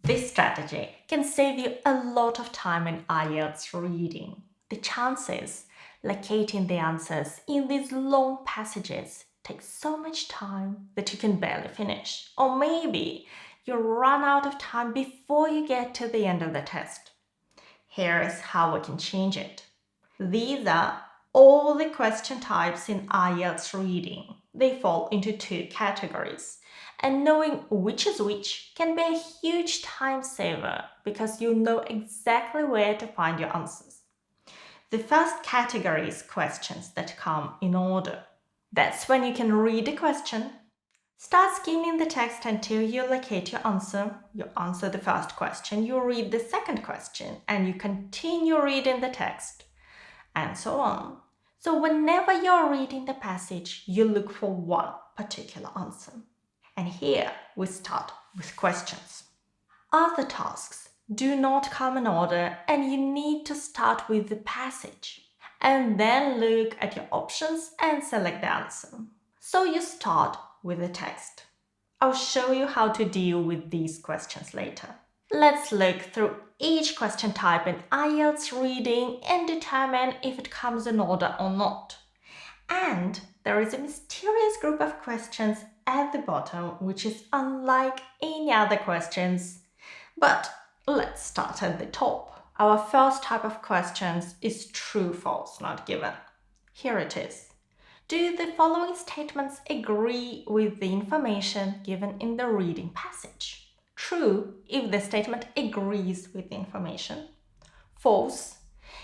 This strategy can save you a lot of time in IELTS reading. The chances locating the answers in these long passages take so much time that you can barely finish. Or maybe you run out of time before you get to the end of the test. Here is how we can change it. These are all the question types in IELTS reading. They fall into two categories. And knowing which is which can be a huge time saver because you know exactly where to find your answers. The first category is questions that come in order. That's when you can read a question, start skimming the text until you locate your answer. You answer the first question, you read the second question, and you continue reading the text, and so on. So whenever you're reading the passage, you look for one particular answer. And here we start with questions. Other tasks do not come in order, and you need to start with the passage and then look at your options and select the answer. So you start with the text. I'll show you how to deal with these questions later. Let's look through each question type in IELTS reading and determine if it comes in order or not. And there is a mysterious group of questions at the bottom which is unlike any other questions. But let's start at the top. Our first type of questions is true, false, not given. Here it is. Do the following statements agree with the information given in the reading passage? True, if the statement agrees with the information. False,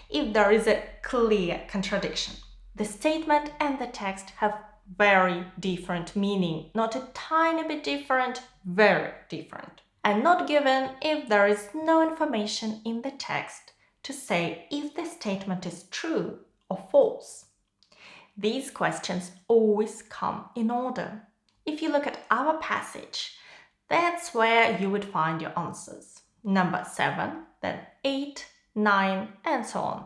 if there is a clear contradiction. The statement and the text have very different meaning, not a tiny bit different, very different. And not given if there is no information in the text to say if the statement is true or false. These questions always come in order. If you look at our passage, that's where you would find your answers. Number 7, then 8, 9, and so on.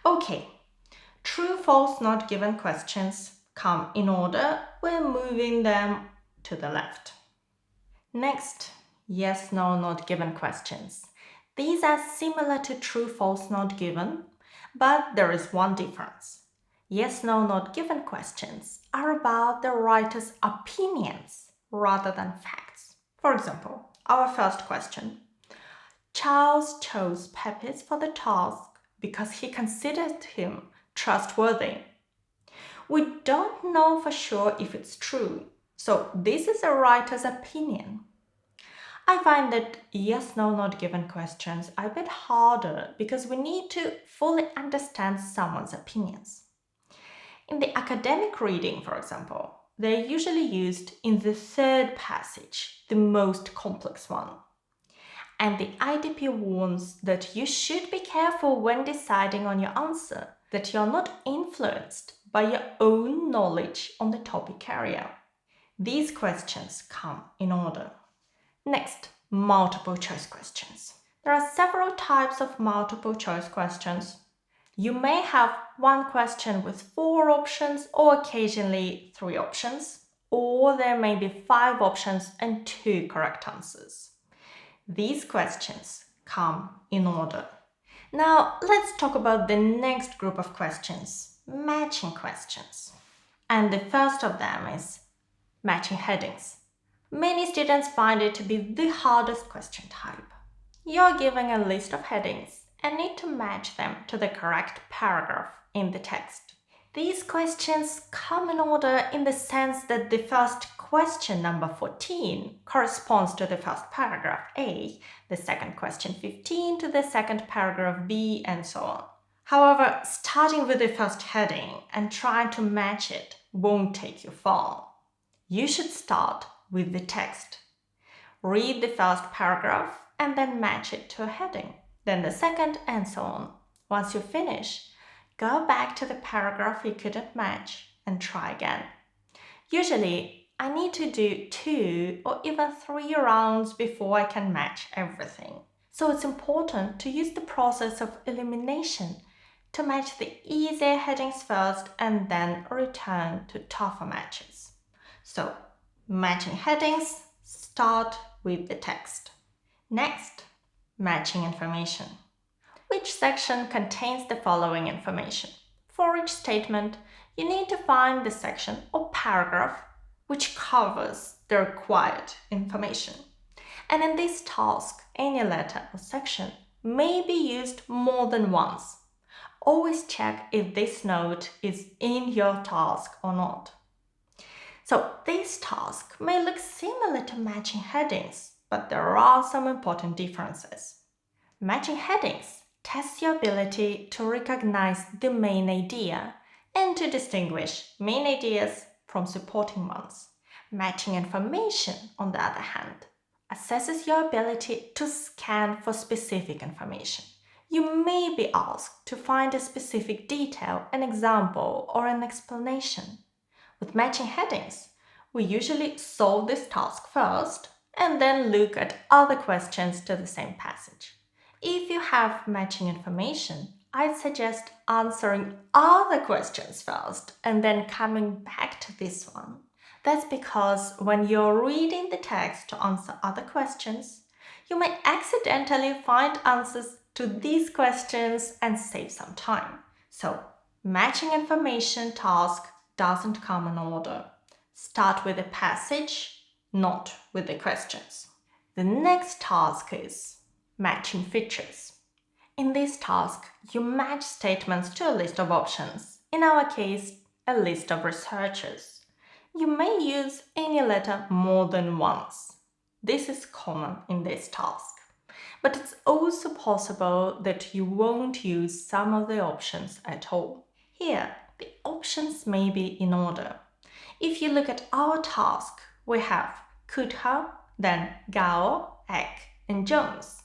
Okay. True, false, not given questions come in order. We're moving them to the left. Next, yes, no, not given questions. These are similar to true, false, not given, but there is one difference. Yes, no, not given questions are about the writer's opinions rather than facts. For example, our first question. Charles chose Pepys for the task because he considered him trustworthy. We don't know for sure if it's true, so this is a writer's opinion. I find that yes, no, not given questions are a bit harder because we need to fully understand someone's opinions. In the academic reading, for example, they're usually used in the third passage, the most complex one. And the IDP warns that you should be careful when deciding on your answer, that you're not influenced by your own knowledge on the topic area. These questions come in order. Next, multiple choice questions. There are several types of multiple choice questions. You may have one question with 4 options or occasionally 3 options, or there may be 5 options and 2 correct answers. These questions come in order. Now, let's talk about the next group of questions, matching questions. And the first of them is matching headings. Many students find it to be the hardest question type. You're given a list of headings and need to match them to the correct paragraph in the text. These questions come in order in the sense that the first question, number 14, corresponds to the first paragraph A, the second question 15 to the second paragraph B, and so on. However, starting with the first heading and trying to match it won't take you far. You should start with the text. Read the first paragraph and then match it to a heading, then the second, and so on. Once you finish, go back to the paragraph you couldn't match and try again. Usually, I need to do 2 or even 3 rounds before I can match everything. So it's important to use the process of elimination to match the easier headings first and then return to tougher matches. So, matching headings, start with the text. Next, matching information. Which section contains the following information? For each statement, you need to find the section or paragraph which covers the required information. And in this task, any letter or section may be used more than once. Always check if this note is in your task or not. So this task may look similar to matching headings, but there are some important differences. Matching headings tests your ability to recognize the main idea and to distinguish main ideas from supporting ones. Matching information, on the other hand, assesses your ability to scan for specific information. You may be asked to find a specific detail, an example, or an explanation. With matching headings, we usually solve this task first and then look at other questions to the same passage. If you have matching information, I'd suggest answering other questions first and then coming back to this one. That's because when you're reading the text to answer other questions, you may accidentally find answers to these questions and save some time. So, matching information task doesn't come in order. Start with the passage, not with the questions. The next task is matching features. In this task, you match statements to a list of options. In our case, a list of researchers. You may use any letter more than once. This is common in this task. But it's also possible that you won't use some of the options at all. Here, the options may be in order. If you look at our task, we have Kutha, then Gao, Eck, and Jones.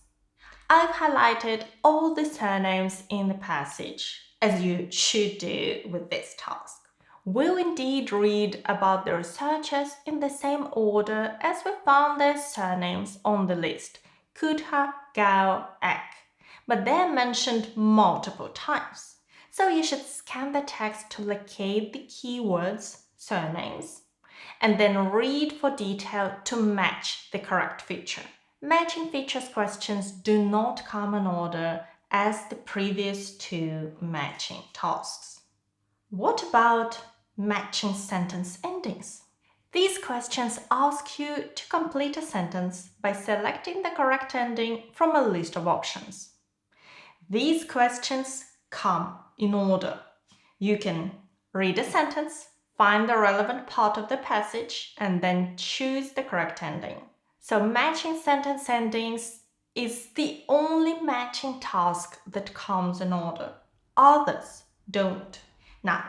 I've highlighted all the surnames in the passage, as you should do with this task. We'll indeed read about the researchers in the same order as we found their surnames on the list, Kutha, Gao, Eck, but they're mentioned multiple times. So you should scan the text to locate the keywords, surnames, and then read for detail to match the correct feature. Matching features questions do not come in order as the previous two matching tasks. What about matching sentence endings? These questions ask you to complete a sentence by selecting the correct ending from a list of options. These questions come in order. You can read a sentence, find the relevant part of the passage, and then choose the correct ending. So matching sentence endings is the only matching task that comes in order. Others don't. Now,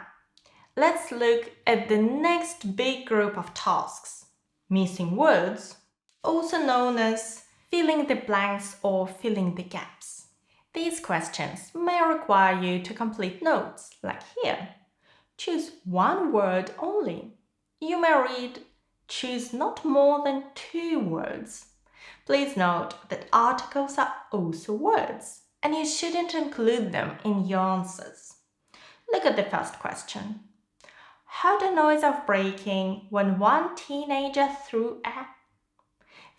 let's look at the next big group of tasks. Missing words, also known as filling the blanks or filling the gaps. These questions may require you to complete notes, like here. Choose one word only. You may read, choose not more than 2 words. Please note that articles are also words, and you shouldn't include them in your answers. Look at the first question. Heard a noise of breaking when one teenager threw a...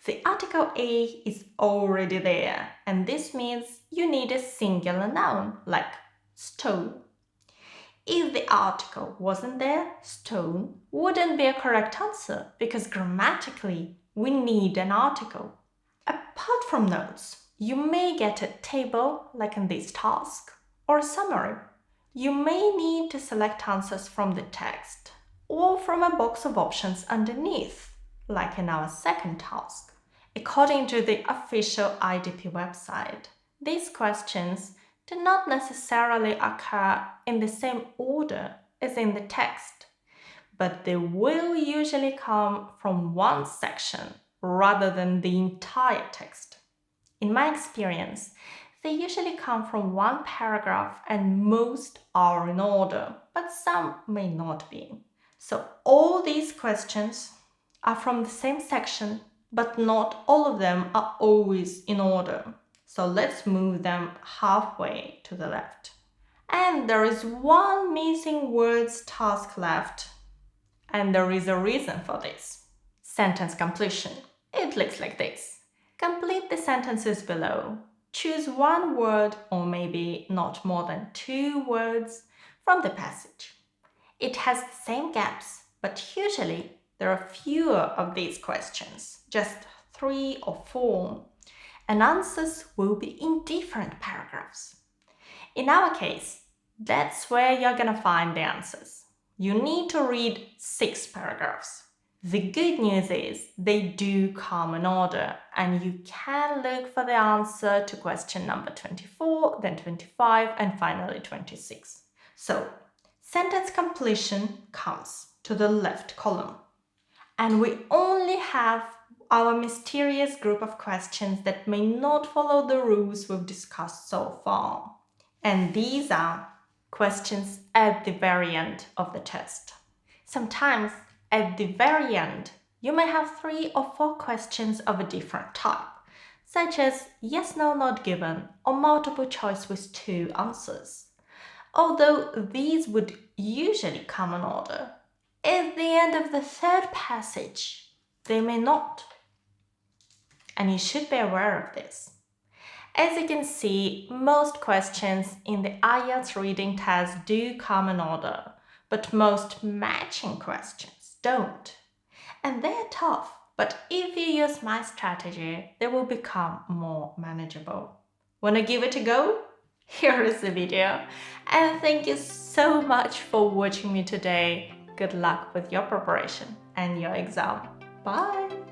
The article A is already there, and this means you need a singular noun, like stone. If the article wasn't there, stone wouldn't be a correct answer because grammatically we need an article. Apart from notes, you may get a table like in this task or a summary. You may need to select answers from the text or from a box of options underneath, like in our second task. According to the official IDP website, these questions do not necessarily occur in the same order as in the text, but they will usually come from one section rather than the entire text. In my experience, they usually come from one paragraph and most are in order, but some may not be. So all these questions are from the same section, but not all of them are always in order. So let's move them halfway to the left. And there is one missing words task left. And there is a reason for this. Sentence completion. It looks like this. Complete the sentences below. Choose one word or maybe not more than 2 words from the passage. It has the same gaps, but usually there are fewer of these questions, just 3 or 4, and answers will be in different paragraphs. In our case, that's where you're gonna find the answers. You need to read 6 paragraphs. The good news is they do come in order, and you can look for the answer to question number 24, then 25, and finally 26. So, sentence completion comes to the left column. And we only have our mysterious group of questions that may not follow the rules we've discussed so far. And these are questions at the very end of the test. Sometimes at the very end, you may have 3 or 4 questions of a different type, such as yes, no, not given, or multiple choice with 2 answers. Although these would usually come in order, at the end of the third passage, they may not. And you should be aware of this. As you can see, most questions in the IELTS reading test do come in order, but most matching questions don't. And they're tough, but if you use my strategy, they will become more manageable. Wanna give it a go? Here is the video. And thank you so much for watching me today. Good luck with your preparation and your exam. Bye!